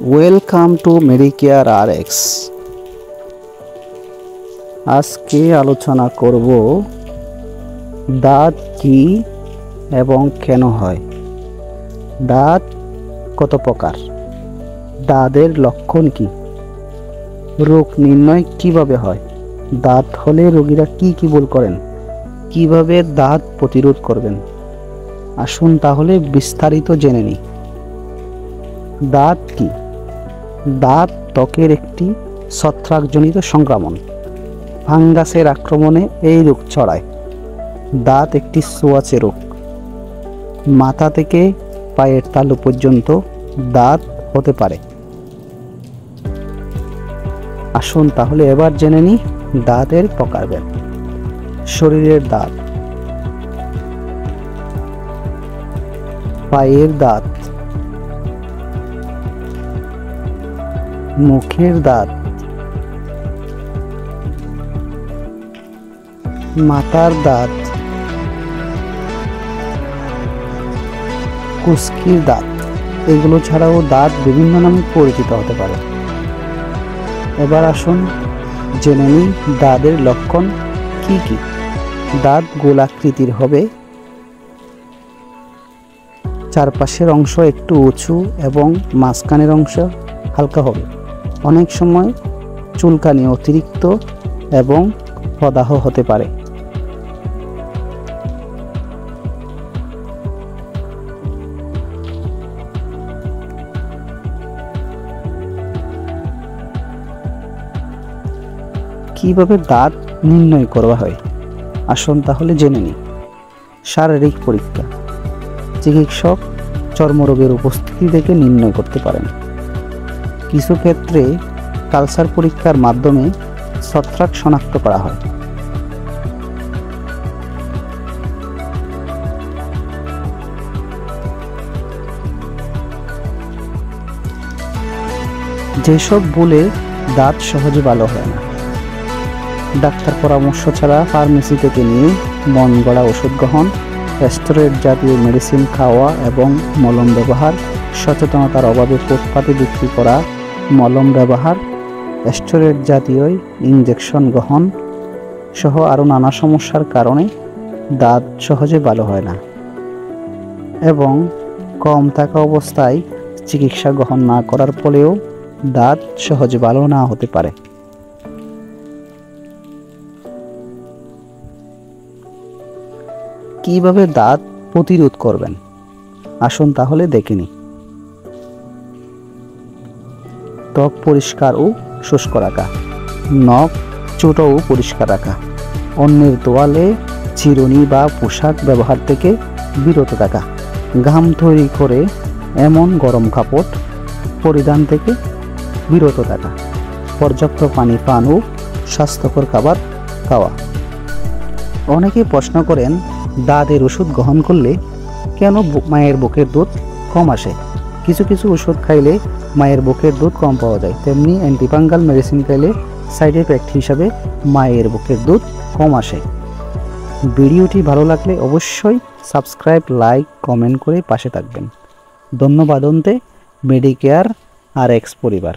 Welcome to Medicare RX. আজকে আলোচনা করব দাঁত কি এবং কেন হয়, দাঁত কত প্রকার, দাঁতের লক্ষণ কি, রোগ নির্ণয় কিভাবে হয়, দাঁত হলে রোগীরা কি কি ভুল করেন, কিভাবে দাঁত প্রতিরোধ করবেন। আসুন তাহলে বিস্তারিত জেনে নিই। দাঁত কি? দাঁত ত্বকের একটি ছত্রাকজনিত সংক্রমণ। ফাঙ্গাসের আক্রমণে এই রোগ ছড়ায়। দাঁত একটি ছোঁয়াচে রোগ। মাথা থেকে পায়ের তালু পর্যন্ত দাঁত হতে পারে। আসুন তাহলে এবার জেনে নিই দাঁতের প্রকারভেদ। শরীরের দাঁত, পায়ের দাঁত, মুখের দাঁত, মাথার দাঁত, কুস্কির দাঁত। এগুলো ছাড়াও দাঁত বিভিন্ন নামে পরিচিত হতে পারে। এবার আসুন জেনে নিই দাঁতের লক্ষণ কি কি। দাঁত গোলাকৃতির হবে, চারপাশের অংশ একটু উঁচু এবং মাঝখানের অংশ হালকা হবে। অনেক সময় চুলকানি অতিরিক্ত এবং প্রদাহ হতে পারে। কিভাবে দাঁত নির্ণয় করা হয়, আসুন তাহলে জেনে নিই। শারীরিক পরীক্ষা। চিকিৎসক চর্মরোগের উপস্থিতি থেকে নির্ণয় করতে পারেন। কিছু ক্ষেত্রে কালচার পরীক্ষার মাধ্যমে ছত্রাক শনাক্ত করা হয়। যেসব ভুলে দাঁত সহজে ভালো হয় না, ডাক্তার পরামর্শ ছাড়া ফার্মেসি থেকে নিয়ে মন গড়া ওষুধ গ্রহণ, স্টেরয়েড জাতীয় মেডিসিন খাওয়া এবং মলম ব্যবহার, সচেতনতার অভাবে ফুটপাতে বিক্রি করা মলম ব্যবহার, স্টেরয়েড জাতীয় ইনজেকশন গ্রহণ সহ আরও নানা সমস্যার কারণে দাঁত সহজে ভালো হয় না এবং কম থাকা অবস্থায় চিকিৎসা গ্রহণ না করার ফলেও দাঁত সহজে ভালো না হতে পারে। কিভাবে দাঁত প্রতিরোধ করবেন, আসুন তাহলে দেখে নিই। ত্বক পরিষ্কার ও শুষ্ক রাখা, নখ ছোট ও পরিষ্কার রাখা, অন্যের তোয়ালে, চিরুনি বা পোশাক ব্যবহার থেকে বিরত থাকা, ঘাম তৈরি করে এমন গরম কাপড় পরিধান থেকে বিরত থাকা, পর্যাপ্ত পানি পান ও স্বাস্থ্যকর খাবার খাওয়া। অনেকে প্রশ্ন করেন দাঁতের ওষুধ গ্রহণ করলে কেন মায়ের বুকের দুধ কম আসে। কিছু কিছু ওষুধ খাইলে মায়ের বুকের দুধ কম পাওয়া যায়, তেমনি অ্যান্টিফাঙ্গাল মেডিসিন খাইলে সাইড এফেক্ট হিসাবে মায়ের বুকের দুধ কম আসে। ভিডিওটি ভালো লাগলে অবশ্যই সাবস্ক্রাইব, লাইক, কমেন্ট করে পাশে থাকবেন। ধন্যবাদ। মেডিকেয়ার আরএক্স পরিবার।